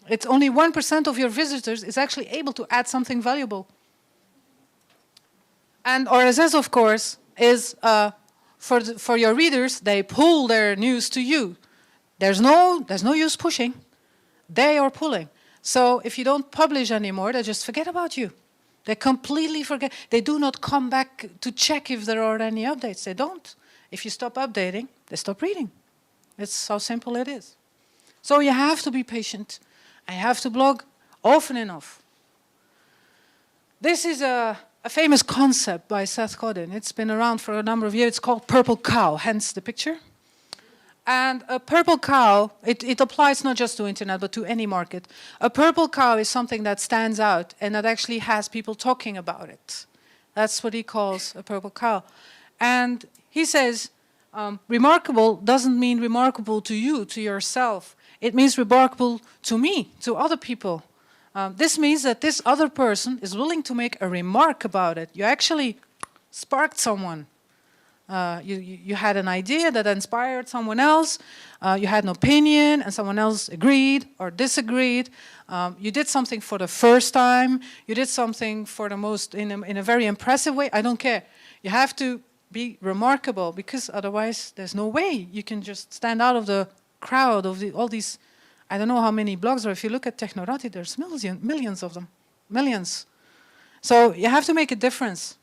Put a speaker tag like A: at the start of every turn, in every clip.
A: It's only 1% of your visitors is actually able to add something valuable. And RSS, of course, is for your readers, they pull their news to you. There's no use pushing. They are pulling. So if you don't publish anymore, they just forget about you. They completely forget. They do not come back to check if there are any updates. They don't. If you stop updating, they stop reading. It's how simple it is. So you have to be patient. And you have to blog often enough. This is a famous concept by Seth Godin. It's been around for a number of years. It's called purple cow, hence the picture. And a purple cow, it applies not just to internet, but to any market. A purple cow is something that stands out and that actually has people talking about it. That's what he calls a purple cow. And he says, remarkable doesn't mean remarkable to you, to yourself. It means remarkable to me, to other people. This means that this other person is willing to make a remark about it. You actually sparked someone. You had an idea that inspired someone else. You had an opinion and someone else agreed or disagreed. You did something for the first time. You did something for the most in a very impressive way. I don't care. You have to be remarkable because otherwise there's no way you can just stand out of the crowd of all these. I don't know how many blogs are. If you look at Technorati, there's millions of them, millions. So you have to make a difference.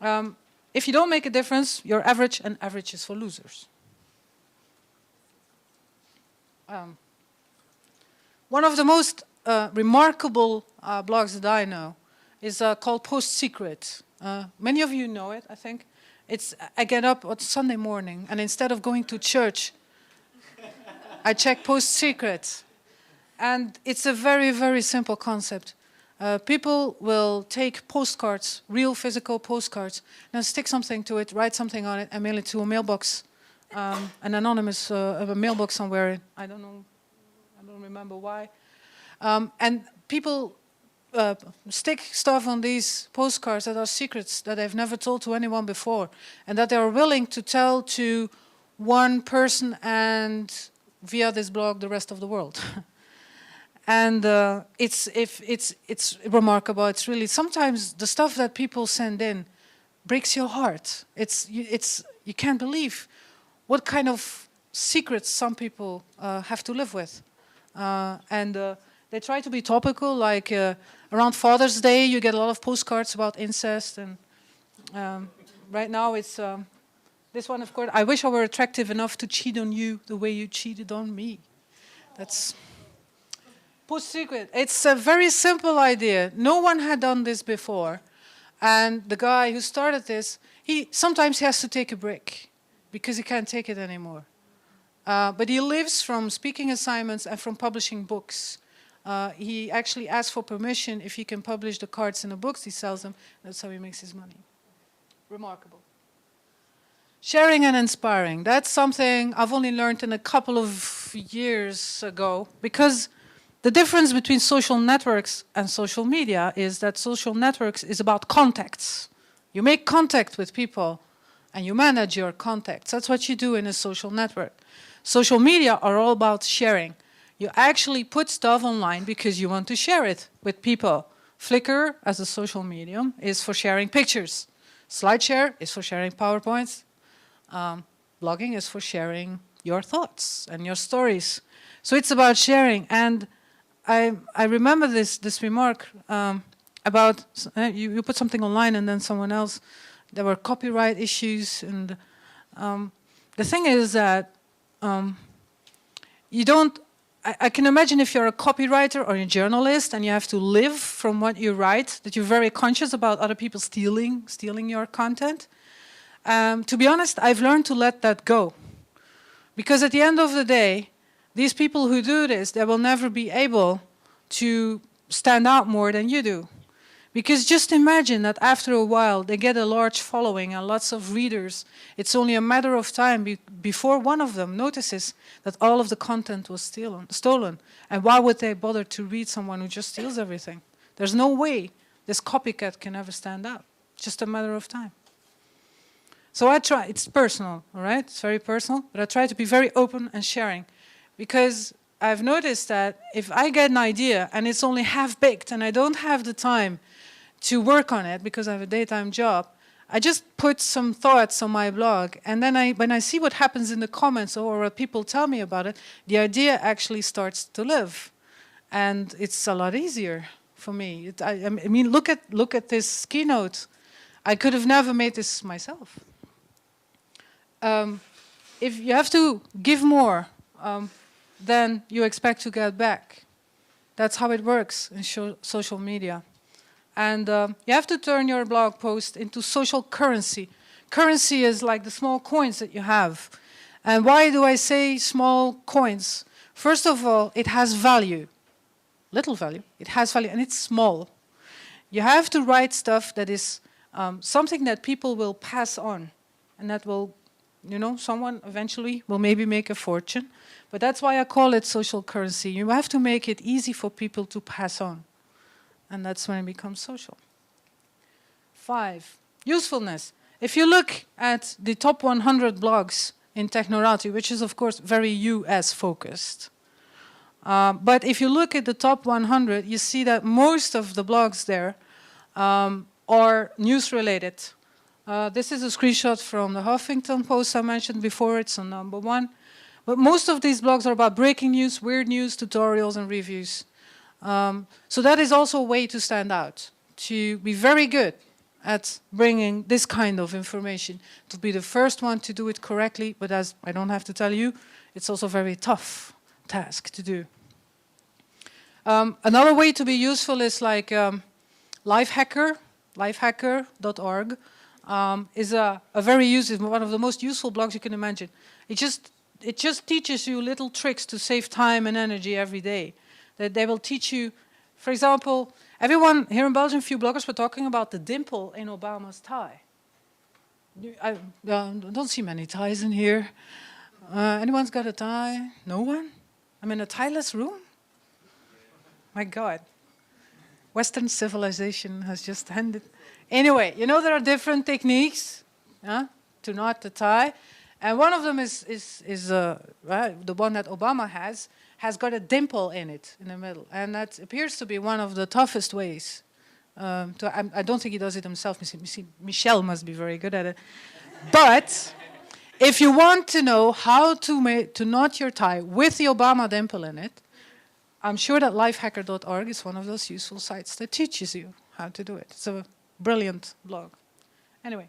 A: If you don't make a difference, you're average, and average is for losers. One of the most remarkable blogs that I know is called Post Secret. Many of you know it, I think. I get up on Sunday morning, and instead of going to church, I check Post Secret. And it's a very, very simple concept. People will take postcards, real physical postcards, and stick something to it, write something on it, and mail it to a mailbox, an anonymous a mailbox somewhere. I don't know, I don't remember why. And people stick stuff on these postcards that are secrets that they've never told to anyone before, and that they are willing to tell to one person and via this blog the rest of the world. And it's remarkable. It's really, sometimes the stuff that people send in breaks your heart. You can't believe what kind of secrets some people have to live with. They try to be topical, like around Father's Day you get a lot of postcards about incest, and right now it's this one, of course. I wish I were attractive enough to cheat on you the way you cheated on me. That's Post Secret. It's a very simple idea. No one had done this before. And the guy who started this, sometimes he has to take a break because he can't take it anymore. But he lives from speaking assignments and from publishing books. He actually asks for permission if he can publish the cards in the books. He sells them. That's how he makes his money. Remarkable. Sharing and inspiring. That's something I've only learned in a couple of years ago, because the difference between social networks and social media is that social networks is about contacts. You make contact with people and you manage your contacts. That's what you do in a social network. Social media are all about sharing. You actually put stuff online because you want to share it with people. Flickr, as a social medium, is for sharing pictures. SlideShare is for sharing PowerPoints. Blogging is for sharing your thoughts and your stories. So it's about sharing. And I remember this remark about you put something online and then someone else, there were copyright issues. And the thing is that you don't, I can imagine if you're a copywriter or a journalist and you have to live from what you write, that you're very conscious about other people stealing your content. To be honest, I've learned to let that go. Because at the end of the day, these people who do this, they will never be able to stand out more than you do. Because just imagine that after a while, they get a large following and lots of readers. It's only a matter of time before one of them notices that all of the content was stolen. And why would they bother to read someone who just steals everything? There's no way this copycat can ever stand out. It's just a matter of time. So I try, it's personal, all right? It's very personal, but I try to be very open and sharing. Because I've noticed that if I get an idea and it's only half-baked and I don't have the time to work on it because I have a daytime job, I just put some thoughts on my blog, and then when I see what happens in the comments or what people tell me about it, the idea actually starts to live, and it's a lot easier for me. I mean, look at this keynote. I could have never made this myself. If you have to give more than you expect to get back, that's how it works in social media. And you have to turn your blog post into social currency. Currency is like the small coins that you have. And why do I say small coins? First of all, it has value. Little value. It has value, and it's small. You have to write stuff that is something that people will pass on. And that will, you know, someone eventually will maybe make a fortune. But that's why I call it social currency. You have to make it easy for people to pass on. And that's when it becomes social. 5, usefulness. If you look at the top 100 blogs in Technorati, which is of course very US focused, but if you look at the top 100, you see that most of the blogs there are news related. This is a screenshot from the Huffington Post I mentioned before. It's on number 1. But most of these blogs are about breaking news, weird news, tutorials, and reviews. So that is also a way to stand out, to be very good at bringing this kind of information, to be the first one to do it correctly, but as I don't have to tell you, it's also a very tough task to do. Another way to be useful is like Lifehacker, lifehacker.org, is a very useful, one of the most useful blogs you can imagine. It just teaches you little tricks to save time and energy every day. That they will teach you, for example, everyone here in Belgium, few bloggers were talking about the dimple in Obama's tie. I don't see many ties in here. Anyone's got a tie? No one? I'm in a tieless room? My God. Western civilization has just ended. Anyway, you know there are different techniques to knot the tie. And one of them is the one that Obama has got a dimple in it, in the middle. And that appears to be one of the toughest ways. I don't think he does it himself. Michel must be very good at it. But if you want to know how to knot your tie with the Obama dimple in it, I'm sure that lifehacker.org is one of those useful sites that teaches you how to do it. It's a brilliant blog. Anyway.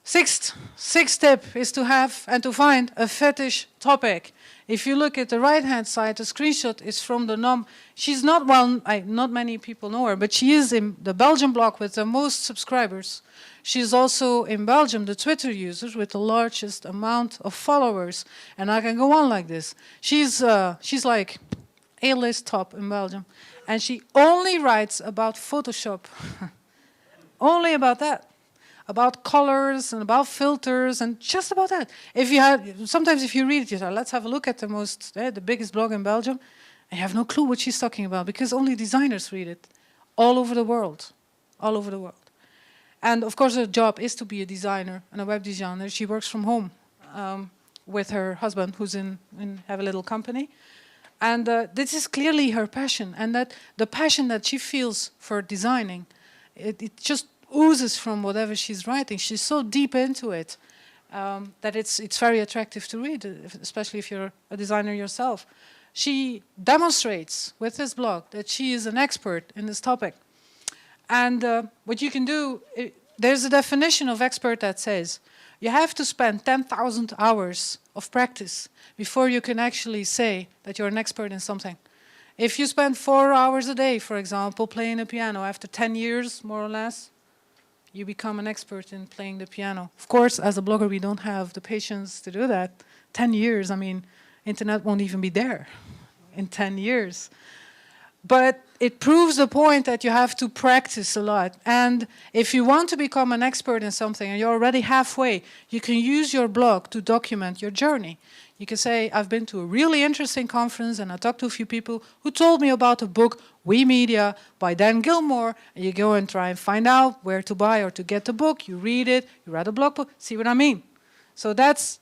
A: Sixth tip is to have and to find a fetish topic. If you look at the right-hand side, the screenshot is from the nom. She's not well, not many people know her, but she is in the Belgian blog with the most subscribers. She's also in Belgium the Twitter user with the largest amount of followers. And I can go on like this. She's like A-list top in Belgium. And she only writes about Photoshop. Only about that. About colors and about filters and just about that. Sometimes if you read it, you say, let's have a look at the biggest blog in Belgium, and you have no clue what she's talking about because only designers read it all over the world, all over the world. And of course her job is to be a designer and a web designer. She works from home with her husband who's have a little company. And this is clearly her passion, and that the passion that she feels for designing, it just oozes from whatever she's writing. She's so deep into it that it's very attractive to read, especially if you're a designer yourself. She demonstrates with this blog that she is an expert in this topic. And what you can do, there's a definition of expert that says you have to spend 10,000 hours of practice before you can actually say that you're an expert in something. If you spend 4 hours a day, for example, playing the piano, after 10 years, more or less, you become an expert in playing the piano. Of course, as a blogger, we don't have the patience to do that. 10 years, I mean, internet won't even be there in 10 years. But it proves the point that you have to practice a lot. And if you want to become an expert in something and you're already halfway, you can use your blog to document your journey. You can say, I've been to a really interesting conference and I talked to a few people who told me about the book We Media by Dan Gilmore. And you go and try and find out where to buy or to get the book. You read it, you read a blog post, see what I mean? So that's